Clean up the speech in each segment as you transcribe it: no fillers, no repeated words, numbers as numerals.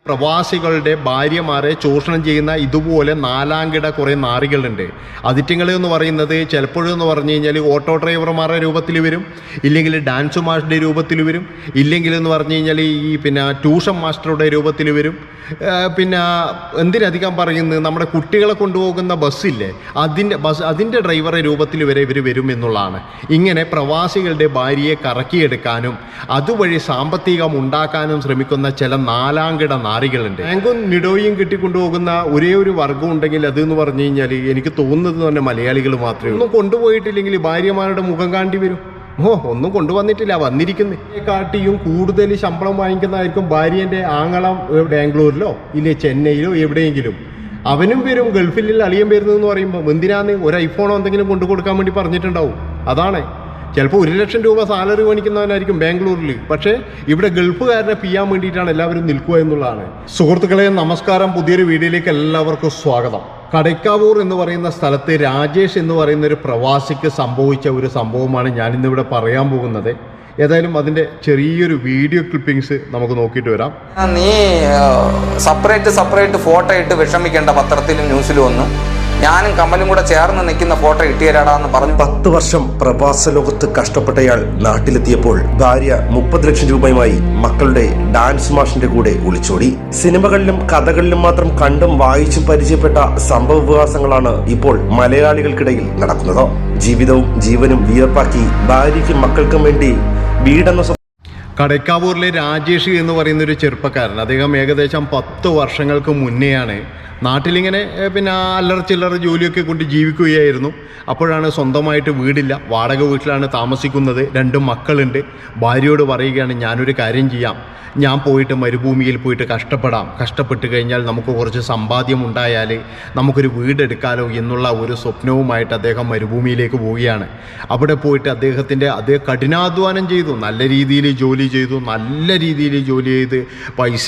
പ്രവാസികളുടെ ഭാര്യമാരെ ചൂഷണം ചെയ്യുന്ന ഇതുപോലെ നാലാംകിട കുറേ നാറികളുണ്ട്. അതിറ്റിങ്ങൾ എന്ന് പറയുന്നത് ചിലപ്പോഴെന്ന് പറഞ്ഞു കഴിഞ്ഞാൽ ഓട്ടോ ഡ്രൈവർമാരുടെ രൂപത്തിൽ വരും, ഇല്ലെങ്കിൽ ഡാൻസ് മാസ്റ്ററുടെ രൂപത്തിൽ വരും, ഇല്ലെങ്കിൽ എന്ന് പറഞ്ഞു കഴിഞ്ഞാൽ ഈ ട്യൂഷൻ മാസ്റ്ററുടെ രൂപത്തിൽ വരും. എന്തിനധികം പറയുന്നത് നമ്മുടെ കുട്ടികളെ കൊണ്ടുപോകുന്ന ബസ്സില്ലേ, അതിൻ്റെ ഡ്രൈവറെ രൂപത്തിൽ വരെ ഇവർ വരും എന്നുള്ളതാണ്. ഇങ്ങനെ പ്രവാസികളുടെ ഭാര്യയെ കറക്കിയെടുക്കാനും അതുവഴി സാമ്പത്തികം ഉണ്ടാക്കാനും ശ്രമിക്കുന്ന ചില നാലാംകിട നാറികളുണ്ട്. ബാങ്കും നിഡോയും കിട്ടിക്കൊണ്ടുപോകുന്ന ഒരേ ഒരു വർഗം ഉണ്ടെങ്കിൽ അതെന്ന് പറഞ്ഞു കഴിഞ്ഞാൽ എനിക്ക് തോന്നുന്നത് തന്നെ മലയാളികൾ മാത്രമേ ഉള്ളൂ. ഒന്നും കൊണ്ടുപോയിട്ടില്ലെങ്കിൽ ഭാര്യമാരുടെ മുഖം കാണ്ടി വരും. ഒന്നും കൊണ്ടുവന്നിട്ടില്ല, വന്നിരിക്കുന്നതിനെക്കാട്ടിയും കൂടുതൽ ശമ്പളം വാങ്ങിക്കുന്നതായിരിക്കും ഭാര്യൻ്റെ ആങ്ങളം ബാംഗ്ലൂരിലോ ഇല്ലേ ചെന്നൈയിലോ എവിടെയെങ്കിലും. അവനും വരും ഗൾഫിൽ അളിയൻ വരുന്നതെന്ന് പറയുമ്പോൾ എന്തിനാന്ന് ഒരു ഐഫോണോ എന്തെങ്കിലും കൊണ്ടു കൊടുക്കാൻ വേണ്ടി പറഞ്ഞിട്ടുണ്ടാവും. അതാണ് ചിലപ്പോൾ 1 ലക്ഷം രൂപ സാലറി മേടിക്കുന്നവനായിരിക്കും ബാംഗ്ലൂരിൽ, പക്ഷേ ഇവിടെ ഗൾഫുകാരനെ പിയ്യാൻ വേണ്ടിയിട്ടാണ് എല്ലാവരും നിൽക്കുക എന്നുള്ളതാണ്. സുഹൃത്തുക്കളെ നമസ്കാരം, പുതിയൊരു വീഡിയോയിലേക്ക് എല്ലാവർക്കും സ്വാഗതം. കടയ്ക്കാവൂർ എന്ന് പറയുന്ന സ്ഥലത്ത് രാജേഷ് എന്ന് പറയുന്ന ഒരു പ്രവാസിക്ക് സംഭവിച്ച ഒരു സംഭവമാണ് ഞാനിന്നിവിടെ പറയാൻ പോകുന്നത്. ഏതായാലും അതിൻ്റെ ചെറിയൊരു വീഡിയോ ക്ലിപ്പിങ്സ് നമുക്ക് നോക്കിയിട്ട് വരാം. നീ സെപ്പറേറ്റ് ഫോട്ടോ ഇട്ട് വിഷമിക്കേണ്ട, പത്രത്തിലും ന്യൂസിലും ഒന്നും. ഞാനും കമലും കൂടെ ചേർന്ന് നിൽക്കുന്ന ഫോട്ടോ ഇട്ടുതരാടാന്ന് പറഞ്ഞു. 10 വർഷം പ്രവാസ ലോകത്ത് കഷ്ടപ്പെട്ടയാൾ നാട്ടിലെത്തിയപ്പോൾ ഭാര്യ 30 ലക്ഷം രൂപയുമായി മക്കളുടെ ഡാൻസ് മാഷിന്റെ കൂടെ ഒളിച്ചോടി. സിനിമകളിലും കഥകളിലും മാത്രം കണ്ടും വായിച്ചും പരിചയപ്പെട്ട സംഭവ വികാസങ്ങളാണ് ഇപ്പോൾ മലയാളികൾക്കിടയിൽ നടക്കുന്നത്. ജീവിതവും ജീവനും വിയർപ്പാക്കി ഭാര്യയ്ക്കും മക്കൾക്കും വേണ്ടി വീടെന്ന കടയ്ക്കാവൂരിലെ രാജേഷ് എന്ന് പറയുന്നൊരു ചെറുപ്പക്കാരൻ, അദ്ദേഹം ഏകദേശം 10 വർഷങ്ങൾക്ക് മുന്നെയാണ് നാട്ടിലിങ്ങനെ അല്ലറ ചില്ലറ ജോലിയൊക്കെ കൊണ്ട് ജീവിക്കുകയായിരുന്നു. അപ്പോഴാണ് സ്വന്തമായിട്ട് വീടില്ല, വാടക വീട്ടിലാണ് താമസിക്കുന്നത്. 2 മക്കളുണ്ട്. ഭാര്യയോട് പറയുകയാണ്, ഞാനൊരു കാര്യം ചെയ്യാം, ഞാൻ പോയിട്ട് മരുഭൂമിയിൽ പോയിട്ട് കഷ്ടപ്പെട്ട് കഴിഞ്ഞാൽ നമുക്ക് കുറച്ച് സമ്പാദ്യം ഉണ്ടായാൽ നമുക്കൊരു വീടെടുക്കാലോ എന്നുള്ള ഒരു സ്വപ്നവുമായിട്ട് അദ്ദേഹം മരുഭൂമിയിലേക്ക് പോവുകയാണ്. അവിടെ പോയിട്ട് അദ്ദേഹം കഠിനാധ്വാനം ചെയ്തു, നല്ല രീതിയിൽ ജോലി ചെയ്ത് പൈസ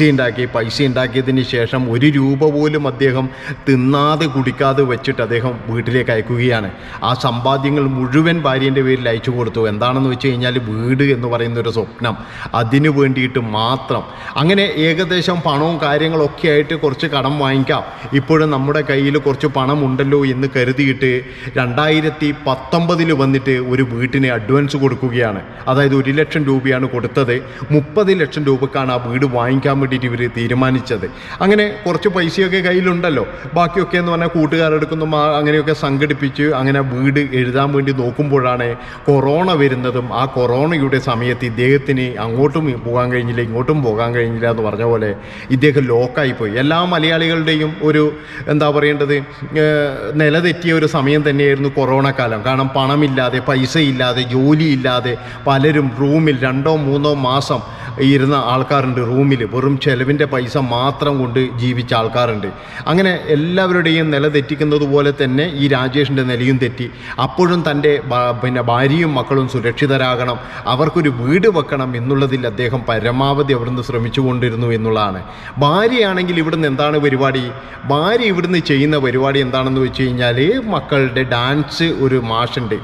ഉണ്ടാക്കിയതിന് ശേഷം 1 രൂപ പോലും അദ്ദേഹം തിന്നാതെ കുടിക്കാതെ വെച്ചിട്ട് അദ്ദേഹം വീട്ടിലേക്ക് അയക്കുകയാണ്. ആ സമ്പാദ്യങ്ങൾ മുഴുവൻ ഭാര്യൻ്റെ പേരിൽ അയച്ചു കൊടുത്തു. എന്താണെന്ന് വെച്ച് കഴിഞ്ഞാൽ വീട് എന്ന് പറയുന്നൊരു സ്വപ്നം, അതിനു വേണ്ടിയിട്ട് മാത്രം. അങ്ങനെ ഏകദേശം പണവും കാര്യങ്ങളൊക്കെ ആയിട്ട് കുറച്ച് കടം വാങ്ങിക്കാം, ഇപ്പോഴും നമ്മുടെ കയ്യിൽ കുറച്ച് പണം ഉണ്ടല്ലോ എന്ന് കരുതിയിട്ട് 2019 വന്നിട്ട് ഒരു വീട്ടിന് അഡ്വാൻസ് കൊടുക്കുകയാണ്. അതായത് 1 ലക്ഷം രൂപയാണ് കൊടുത്തത്. 30 ലക്ഷം രൂപക്കാണ് ആ വീട് വാങ്ങിക്കാൻ വേണ്ടിയിട്ട് ഇവർ തീരുമാനിച്ചത്. അങ്ങനെ കുറച്ച് പൈസയൊക്കെ കയ്യിലുണ്ടല്ലോ, ബാക്കിയൊക്കെ എന്ന് പറഞ്ഞാൽ കൂട്ടുകാരെടുക്കുന്നു, അങ്ങനെയൊക്കെ സംഘടിപ്പിച്ച് അങ്ങനെ വീട് എഴുതാൻ വേണ്ടി നോക്കുമ്പോഴാണ് കൊറോണ വരുന്നതും. ആ കൊറോണയുടെ സമയത്ത് ഇദ്ദേഹത്തിന് അങ്ങോട്ടും പോകാൻ കഴിഞ്ഞില്ല, ഇങ്ങോട്ടും പോകാൻ കഴിഞ്ഞില്ല എന്ന് പറഞ്ഞ പോലെ ഇദ്ദേഹം ലോക്കായിപ്പോയി. എല്ലാ മലയാളികളുടെയും ഒരു നിലതെറ്റിയ ഒരു സമയം തന്നെയായിരുന്നു കൊറോണ കാലം. കാരണം പണമില്ലാതെ, പൈസയില്ലാതെ, ജോലിയില്ലാതെ പലരും റൂമിൽ 2-3 മാസം ഇരുന്ന ആൾക്കാരുണ്ട്. റൂമിൽ വെറും ചെലവിൻ്റെ പൈസ മാത്രം കൊണ്ട് ജീവിച്ച ആൾക്കാരുണ്ട്. അങ്ങനെ എല്ലാവരുടെയും നില തെറ്റിക്കുന്നത് പോലെ തന്നെ ഈ രാജേഷിൻ്റെ നിലയും തെറ്റി. അപ്പോഴും തൻ്റെ ഭാര്യയും മക്കളും സുരക്ഷിതരാകണം, അവർക്കൊരു വീട് വെക്കണം എന്നുള്ളതിൽ അദ്ദേഹം പരമാവധി അവിടുന്ന് ശ്രമിച്ചുകൊണ്ടിരുന്നു എന്നുള്ളതാണ്. ഭാര്യയാണെങ്കിൽ ഇവിടുന്ന് എന്താണ് പരിപാടി? ഭാര്യ ഇവിടുന്ന് ചെയ്യുന്ന പരിപാടി എന്താണെന്ന് വെച്ച് കഴിഞ്ഞാൽ, മക്കളുടെ ഡാൻസ് ഒരു മാഷുണ്ട്,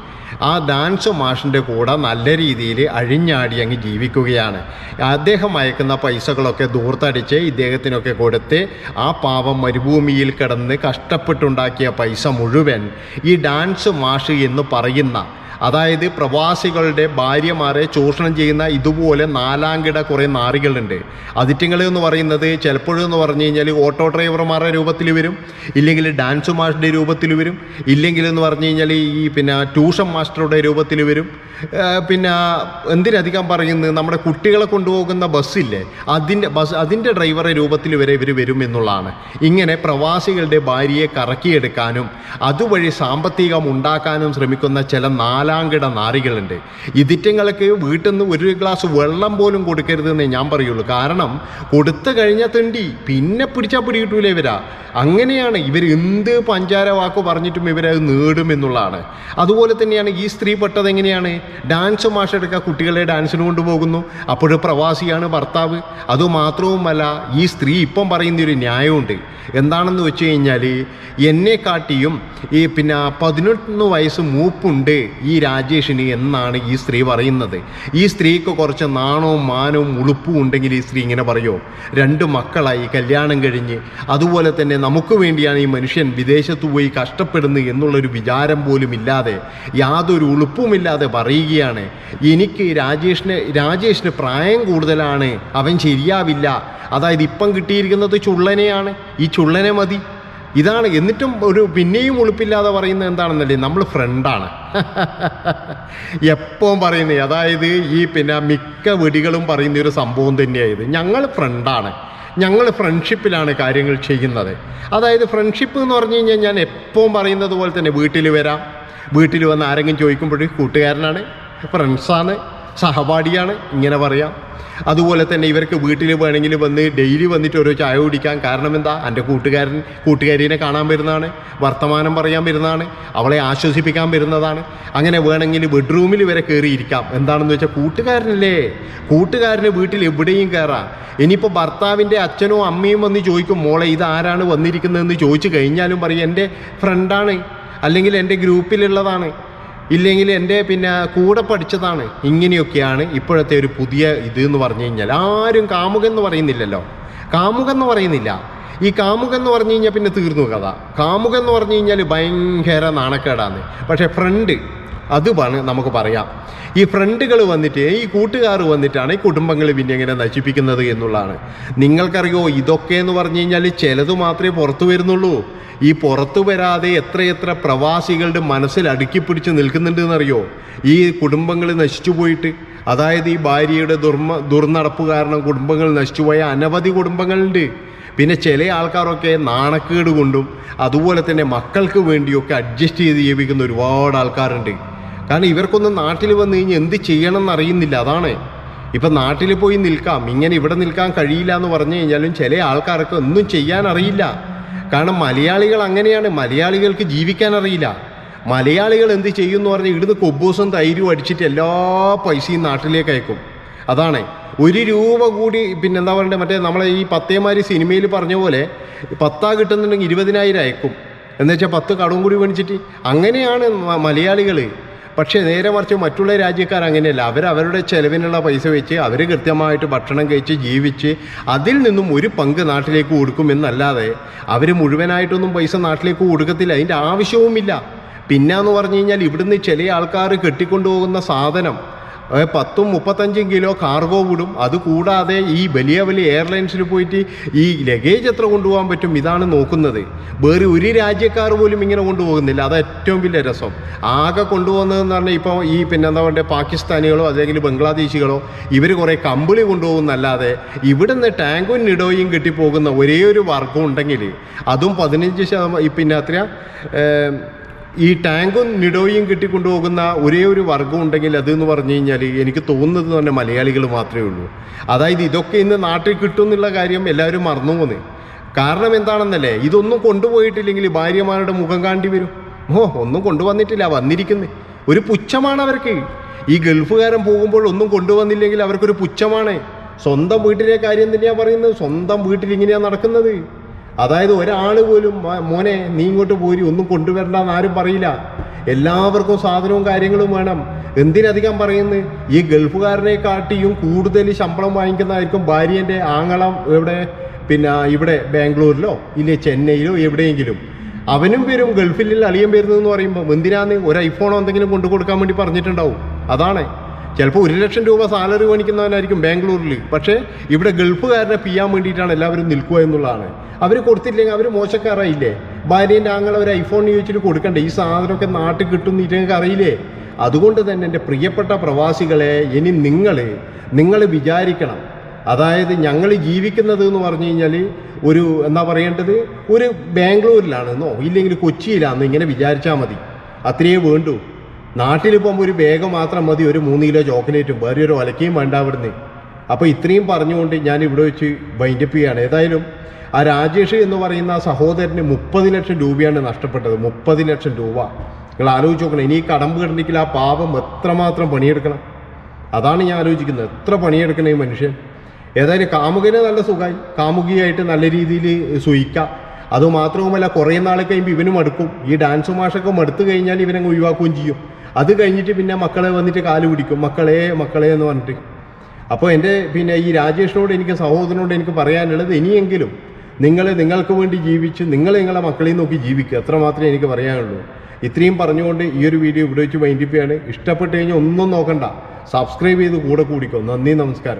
ആ ഡാൻസ് മാഷിൻ്റെ കൂടെ നല്ല രീതിയിൽ അഴിഞ്ഞാടി അങ്ങ് ജീവിക്കുകയാണ്. അദ്ദേഹം അയക്കുന്ന പൈസകളൊക്കെ ദൂർത്തടിച്ച് ഇദ്ദേഹത്തിനൊക്കെ കൊടുത്ത് ആ പാവം മരുഭൂമിയിൽ കിടന്ന് കഷ്ടപ്പെട്ടുണ്ടാക്കിയ പൈസ മുഴുവൻ ഈ ഡാൻസ് മാഷ് എന്ന് പറയുന്ന, അതായത് പ്രവാസികളുടെ ഭാര്യമാരെ ചൂഷണം ചെയ്യുന്ന ഇതുപോലെ നാലാംകിട കുറേ നാറികളുണ്ട്. അതിറ്റിങ്ങൾ എന്ന് പറയുന്നത് ചിലപ്പോഴെന്ന് പറഞ്ഞു കഴിഞ്ഞാൽ ഓട്ടോ ഡ്രൈവർമാരുടെ രൂപത്തിൽ വരും, ഇല്ലെങ്കിൽ ഡാൻസ് മാസ്റ്ററുടെ രൂപത്തിൽ വരും, ഇല്ലെങ്കിൽ എന്ന് പറഞ്ഞു കഴിഞ്ഞാൽ ഈ ട്യൂഷൻ മാസ്റ്ററുടെ രൂപത്തിൽ വരും. എന്തിനധികം പറയുന്നത് നമ്മുടെ കുട്ടികളെ കൊണ്ടുപോകുന്ന ബസ്സില്ലേ, അതിൻ്റെ ഡ്രൈവറെ രൂപത്തിൽ വരെ ഇവർ വരും എന്നുള്ളതാണ്. ഇങ്ങനെ പ്രവാസികളുടെ ഭാര്യയെ കറക്കിയെടുക്കാനും അതുവഴി സാമ്പത്തികം ഉണ്ടാക്കാനും ശ്രമിക്കുന്ന ചില നാലാംകിട നാറികളുണ്ട്. ഇതിറ്റങ്ങൾക്ക് വീട്ടിൽ നിന്ന് 1 ഗ്ലാസ് വെള്ളം പോലും കൊടുക്കരുതെന്നേ ഞാൻ പറയുള്ളൂ. കാരണം കൊടുത്തു കഴിഞ്ഞാൽ തെണ്ടി പിന്നെ പിടിച്ചാൽ പിടികിട്ടൂല ഇവരാ. അങ്ങനെയാണ് ഇവർ എന്ത് പഞ്ചാര വാക്ക് പറഞ്ഞിട്ടും ഇവരത് നേടുമെന്നുള്ളതാണ്. അതുപോലെ തന്നെയാണ് ഈ സ്ത്രീ പെട്ടത്. എങ്ങനെയാണ്? ഡാൻസ് മാഷെടുക്കുക, കുട്ടികളെ ഡാൻസിന് കൊണ്ടുപോകുന്നു, അപ്പോഴും പ്രവാസിയാണ് ഭർത്താവ്. അതുമാത്രവുമല്ല, ഈ സ്ത്രീ ഇപ്പം പറയുന്നൊരു ന്യായമുണ്ട്. എന്താണെന്ന് വെച്ച് കഴിഞ്ഞാൽ, എന്നെക്കാട്ടിയും ഈ 18 വയസ്സ് മൂപ്പുണ്ട് ഈ രാജേഷിന് എന്നാണ് ഈ സ്ത്രീ പറയുന്നത്? ഈ സ്ത്രീക്ക് കുറച്ച് നാണവും മാനവും ഉളുപ്പും ഉണ്ടെങ്കിൽ ഈ സ്ത്രീ ഇങ്ങനെ പറയുമോ? 2 മക്കളായി, കല്യാണം കഴിഞ്ഞ്, അതുപോലെ തന്നെ നമുക്ക് വേണ്ടിയാണ് ഈ മനുഷ്യൻ വിദേശത്ത് പോയി കഷ്ടപ്പെടുന്നത് എന്നുള്ളൊരു വിചാരം പോലും ഇല്ലാതെ, യാതൊരു ഉളുപ്പുമില്ലാതെ പറയുകയാണ്, എനിക്ക് രാജേഷിന് പ്രായം കൂടുതലാണ്, അവൻ ശരിയാവില്ല. അതായത് ഇപ്പം കിട്ടിയിരിക്കുന്നത് ചുള്ളനെയാണ്, ഈ ചുള്ളനെ മതി. ഇതാണ്. എന്നിട്ടും പിന്നെയും ഉളുപ്പില്ലാതെ പറയുന്നത് എന്താണെന്നല്ലേ, നമ്മൾ ഫ്രണ്ടാണ് എപ്പോഴും പറയുന്നത്. അതായത് ഈ മിക്ക വെടികളും പറയുന്ന ഒരു സംഭവം തന്നെയായത്, ഞങ്ങൾ ഫ്രണ്ടാണ്, ഞങ്ങൾ ഫ്രണ്ട്ഷിപ്പിലാണ് കാര്യങ്ങൾ ചെയ്യുന്നത്. അതായത് ഫ്രണ്ട്ഷിപ്പ് എന്ന് പറഞ്ഞു കഴിഞ്ഞാൽ ഞാൻ എപ്പോഴും പറയുന്നത് പോലെ തന്നെ, വീട്ടിൽ വരാം, വീട്ടിൽ വന്ന് ആരെങ്കിലും ചോദിക്കുമ്പോൾ കൂട്ടുകാരനാണ്, ഫ്രണ്ട്സാണ്, സഹപാഠിയാണ്, ഇങ്ങനെ പറയാം. അതുപോലെ തന്നെ ഇവർക്ക് വീട്ടിൽ വേണമെങ്കിൽ വന്ന് ഡെയിലി വന്നിട്ട് ഓരോ ചായ കുടിക്കാം. കാരണം എന്താ, എൻ്റെ കൂട്ടുകാരിനെ കാണാൻ വരുന്നതാണ്, വർത്തമാനം പറയാൻ വരുന്നതാണ്, അവളെ ആശ്വസിപ്പിക്കാൻ വരുന്നതാണ്. അങ്ങനെ വേണമെങ്കിൽ ബെഡ്റൂമിൽ വരെ കയറിയിരിക്കാം. എന്താണെന്ന് വെച്ചാൽ കൂട്ടുകാരനല്ലേ, കൂട്ടുകാരന് വീട്ടിൽ എവിടെയും കയറാം. ഇനിയിപ്പോൾ ഭർത്താവിൻ്റെ അച്ഛനോ അമ്മയും വന്ന് ചോദിക്കും, മോളെ ഇതാരാണ് വന്നിരിക്കുന്നതെന്ന് ചോദിച്ചു കഴിഞ്ഞാലും പറയും എൻ്റെ ഫ്രണ്ടാണ്, അല്ലെങ്കിൽ എൻ്റെ ഗ്രൂപ്പിലുള്ളതാണ്, ഇല്ലെങ്കിൽ എൻ്റെ കൂടെ പഠിച്ചതാണ്. ഇങ്ങനെയൊക്കെയാണ് ഇപ്പോഴത്തെ ഒരു പുതിയ എന്ന് പറഞ്ഞു കഴിഞ്ഞാൽ. ആരും കാമുകെന്ന് പറയുന്നില്ലല്ലോ, കാമുകെന്ന് പറയുന്നില്ല. ഈ കാമുകെന്ന് പറഞ്ഞു കഴിഞ്ഞാൽ പിന്നെ തീർന്നു കഥ. കാമുകെന്ന് പറഞ്ഞു കഴിഞ്ഞാൽ ഭയങ്കര നാണക്കേടാണ്. പക്ഷേ ഫ്രണ്ട് അത് നമുക്ക് പറയാം. ഈ ഫ്രണ്ടുകൾ വന്നിട്ട്, ഈ കൂട്ടുകാർ വന്നിട്ടാണ് ഈ കുടുംബങ്ങൾ പിന്നെ എങ്ങനെ നശിപ്പിക്കുന്നത് എന്നുള്ളതാണ്. നിങ്ങൾക്കറിയോ, ഇതൊക്കെ എന്ന് പറഞ്ഞു കഴിഞ്ഞാൽ ചിലത് മാത്രമേ പുറത്തു വരുന്നുള്ളൂ. ഈ പുറത്തു വരാതെ എത്രയെത്ര പ്രവാസികളുടെ മനസ്സിൽ അടുക്കിപ്പിടിച്ച് നിൽക്കുന്നുണ്ട് എന്നറിയോ, ഈ കുടുംബങ്ങൾ നശിച്ചു പോയിട്ട്. അതായത് ഈ ഭാര്യയുടെ ദുർനടപ്പ് കാരണം കുടുംബങ്ങൾ നശിച്ചുപോയ അനവധി കുടുംബങ്ങളുണ്ട്. പിന്നെ ചില ആൾക്കാരൊക്കെ നാണക്കേട് കൊണ്ടും അതുപോലെ തന്നെ മക്കൾക്ക് വേണ്ടിയൊക്കെ അഡ്ജസ്റ്റ് ചെയ്ത് ജീവിക്കുന്ന ഒരുപാട് ആൾക്കാരുണ്ട്. കാരണം ഇവർക്കൊന്നും നാട്ടിൽ വന്നു കഴിഞ്ഞാൽ എന്ത് ചെയ്യണം എന്നറിയുന്നില്ല. അതാണ്. ഇപ്പം നാട്ടിൽ പോയി നിൽക്കാം, ഇങ്ങനെ ഇവിടെ നിൽക്കാൻ കഴിയില്ല എന്ന് പറഞ്ഞു കഴിഞ്ഞാലും ചില ആൾക്കാർക്ക് ഒന്നും ചെയ്യാൻ അറിയില്ല. കാരണം മലയാളികൾ അങ്ങനെയാണ്, മലയാളികൾക്ക് ജീവിക്കാൻ അറിയില്ല. മലയാളികൾ എന്ത് ചെയ്യുമെന്ന് പറഞ്ഞാൽ ഇവിടുന്ന് കൊബ്ബൂസും തൈരും അടിച്ചിട്ട് എല്ലാ പൈസയും നാട്ടിലേക്ക് അയക്കും. അതാണ്. 1 രൂപ കൂടി എന്താ പറയണ്ടേ, മറ്റേ നമ്മളെ ഈ പത്തേമാരി സിനിമയിൽ പറഞ്ഞ പോലെ 10 കിട്ടുന്നുണ്ടെങ്കിൽ 20,000 അയക്കും. എന്നുവെച്ചാൽ 10 കടവും കൂടി മേടിച്ചിട്ട്. അങ്ങനെയാണ് മലയാളികൾ. പക്ഷേ നേരെ മറിച്ച് മറ്റുള്ള രാജ്യക്കാർ അങ്ങനെയല്ല. അവരവരുടെ ചെലവിനുള്ള പൈസ വെച്ച് അവർ കൃത്യമായിട്ട് ഭക്ഷണം കഴിച്ച് ജീവിച്ച് അതിൽ നിന്നും ഒരു പങ്ക് നാട്ടിലേക്ക് കൊടുക്കുമെന്നല്ലാതെ അവർ മുഴുവനായിട്ടൊന്നും പൈസ നാട്ടിലേക്ക് കൊടുക്കത്തില്ല. അതിൻ്റെ ആവശ്യവുമില്ല. പിന്നെന്ന് പറഞ്ഞു കഴിഞ്ഞാൽ ഇവിടുന്ന് ചില ആൾക്കാർ കെട്ടിക്കൊണ്ടുപോകുന്ന സാധനം 10-35 കിലോ കാർഗോ വിടും. അതുകൂടാതെ ഈ വലിയ വലിയ എയർലൈൻസിൽ പോയിട്ട് ഈ ലഗേജ് എത്ര കൊണ്ടുപോകാൻ പറ്റും ഇതാണ് നോക്കുന്നത്. വേറെ ഒരു രാജ്യക്കാർ പോലും ഇങ്ങനെ കൊണ്ടുപോകുന്നില്ല. അത് ഏറ്റവും വലിയ രസം. ആകെ കൊണ്ടുപോകുന്നതെന്ന് പറഞ്ഞാൽ ഇപ്പോൾ ഈ എന്താ പറയുക, പാകിസ്ഥാനികളോ അല്ലെങ്കിൽ ബംഗ്ലാദേശികളോ ഇവർ കുറേ കമ്പിളി കൊണ്ടുപോകുന്നല്ലാതെ ഇവിടുന്ന് ടാങ്കും നിഡോയും കെട്ടിപ്പോകുന്ന ഒരേ ഒരു വർഗം ഉണ്ടെങ്കിൽ, അതും 15% അത്ര ഈ ടാങ്കും നിഡോയും കെട്ടിക്കൊണ്ടുപോകുന്ന ഒരേ ഒരു വർഗം ഉണ്ടെങ്കിൽ അതെന്ന് പറഞ്ഞു കഴിഞ്ഞാൽ എനിക്ക് തോന്നുന്നത് തന്നെ മലയാളികൾ മാത്രമേ ഉള്ളൂ. അതായത് ഇതൊക്കെ ഇന്ന് നാട്ടിൽ കിട്ടും എന്നുള്ള കാര്യം എല്ലാവരും മറന്നു പോകുന്നത്. കാരണം എന്താണെന്നല്ലേ, ഇതൊന്നും കൊണ്ടുപോയിട്ടില്ലെങ്കിൽ ഭാര്യമാരുടെ മുഖം കാണ്ടി വരും. ഒന്നും കൊണ്ടുവന്നിട്ടില്ല, വന്നിരിക്കുന്നത് ഒരു പുച്ഛമാണ് അവർക്ക്. ഈ ഗൾഫുകാരൻ പോകുമ്പോൾ ഒന്നും കൊണ്ടുവന്നില്ലെങ്കിൽ അവർക്കൊരു പുച്ഛമാണ്. സ്വന്തം വീട്ടിലെ കാര്യം തന്നെയാണ് പറയുന്നത്, സ്വന്തം വീട്ടിൽ ഇങ്ങനെയാണ് നടക്കുന്നത്. അതായത് ഒരാൾ പോലും മോനെ നീ ഇങ്ങോട്ട് പോരി, ഒന്നും കൊണ്ടുവരണ്ടെന്ന് ആരും പറയില്ല. എല്ലാവർക്കും സാധനവും കാര്യങ്ങളും വേണം. എന്തിനധികം പറയുന്നത്, ഈ ഗൾഫുകാരനെ കാട്ടിയും കൂടുതൽ ശമ്പളം വാങ്ങിക്കുന്നതായിരിക്കും ഭാര്യേൻ്റെ ആങ്ങളം. എവിടെ ഇവിടെ ബാംഗ്ലൂരിലോ ഇല്ലേ ചെന്നൈയിലോ എവിടെയെങ്കിലും. അവനും വരും ഗൾഫിൽ അളിയൻ വരുന്നതെന്ന് പറയുമ്പോൾ എന്തിനാന്ന് ഒരു ഐഫോണോ എന്തെങ്കിലും കൊണ്ടു കൊടുക്കാൻ വേണ്ടി പറഞ്ഞിട്ടുണ്ടാവും. അതാണ്. ചിലപ്പോൾ 1 ലക്ഷം രൂപ സാലറി മേടിക്കുന്നവനായിരിക്കും ബാംഗ്ലൂരിൽ. പക്ഷേ ഇവിടെ ഗൾഫുകാരനെ പിയ്യാൻ വേണ്ടിയിട്ടാണ് എല്ലാവരും നിൽക്കുക എന്നുള്ളതാണ്. അവർ കൊടുത്തില്ലെങ്കിൽ അവർ മോശക്കാരായില്ലേ? ഭാര്യേൻ്റെ ആങ്ങൾ ഒരു ഐഫോൺ ചോദിച്ചിട്ട് കൊടുക്കണ്ടേ? ഈ സാധനമൊക്കെ നാട്ടിൽ കിട്ടുന്ന നിങ്ങൾക്ക് അറിയില്ലേ? അതുകൊണ്ട് തന്നെ എൻ്റെ പ്രിയപ്പെട്ട പ്രവാസികളെ, ഇനി നിങ്ങൾ വിചാരിക്കണം. അതായത് ഞങ്ങൾ ജീവിക്കുന്നത് എന്ന് പറഞ്ഞു കഴിഞ്ഞാൽ ഒരു എന്താ പറയേണ്ടത്, ഒരു ബാംഗ്ലൂരിലാണെന്നോ ഇല്ലെങ്കിൽ കൊച്ചിയിലാണെന്നോ ഇങ്ങനെ വിചാരിച്ചാൽ മതി. അത്രയേ വേണ്ടൂ. നാട്ടിൽ പോകുമ്പോൾ ഒരു ബാഗ് മാത്രം മതി, ഒരു 3 കിലോ ചോക്ലേറ്റും വേറെ ഒരു ഒലക്കയും വേണ്ട അവിടുന്ന്. അപ്പോൾ ഇത്രയും പറഞ്ഞുകൊണ്ട് ഞാൻ ഇവിടെ വെച്ച് വൈൻഡപ്പ് ചെയ്യുകയാണ്. ഏതായാലും ആ രാജേഷ് എന്ന് പറയുന്ന ആ സഹോദരന് 30 ലക്ഷം രൂപയാണ് നഷ്ടപ്പെട്ടത്. 30 ലക്ഷം രൂപ. നിങ്ങൾ ആലോചിച്ച് നോക്കണം. ഇനി ഈ കടമ്പ് കിടന്നെങ്കിൽ ആ പാവം എത്രമാത്രം പണിയെടുക്കണം. അതാണ് ഞാൻ ആലോചിക്കുന്നത്. എത്ര പണിയെടുക്കണം ഈ മനുഷ്യൻ. ഏതായാലും കാമുകനെ നല്ല സുഖമായി, കാമുകിയായിട്ട് നല്ല രീതിയിൽ സുഖിക്കാം. അതുമാത്രവുമല്ല കുറേ നാൾ കഴിയുമ്പോൾ ഇവനും മടുക്കും. ഈ ഡാൻസ് മാഷൊക്കെ മടുത്തു കഴിഞ്ഞാൽ ഇവനങ്ങ് ഒഴിവാക്കുകയും ചെയ്യും. അത് കഴിഞ്ഞിട്ട് പിന്നെ മക്കളെ വന്നിട്ട് കാല് പിടിക്കും, മക്കളെ മക്കളെ എന്ന് പറഞ്ഞിട്ട്. അപ്പോൾ എൻ്റെ പിന്നെ ഈ രാജേഷിനോട് എനിക്ക് സഹോദരനോട് എനിക്ക് പറയാനുള്ളത്, ഇനിയെങ്കിലും നിങ്ങൾക്ക് വേണ്ടി ജീവിച്ച് നിങ്ങളെ മക്കളെയും നോക്കി ജീവിക്കുക, അത്ര മാത്രമേ എനിക്ക് പറയാനുള്ളൂ. ഇത്രയും പറഞ്ഞുകൊണ്ട് ഈ ഒരു വീഡിയോ ഇവിടെ വെച്ച് വൈൻഡിപ്പ് ചെയ്യാണ്. ഇഷ്ടപ്പെട്ട് കഴിഞ്ഞാൽ ഒന്നും നോക്കണ്ട, സബ്സ്ക്രൈബ് ചെയ്ത് കൂടെ കൂടിക്കോ. നന്ദി, നമസ്കാരം.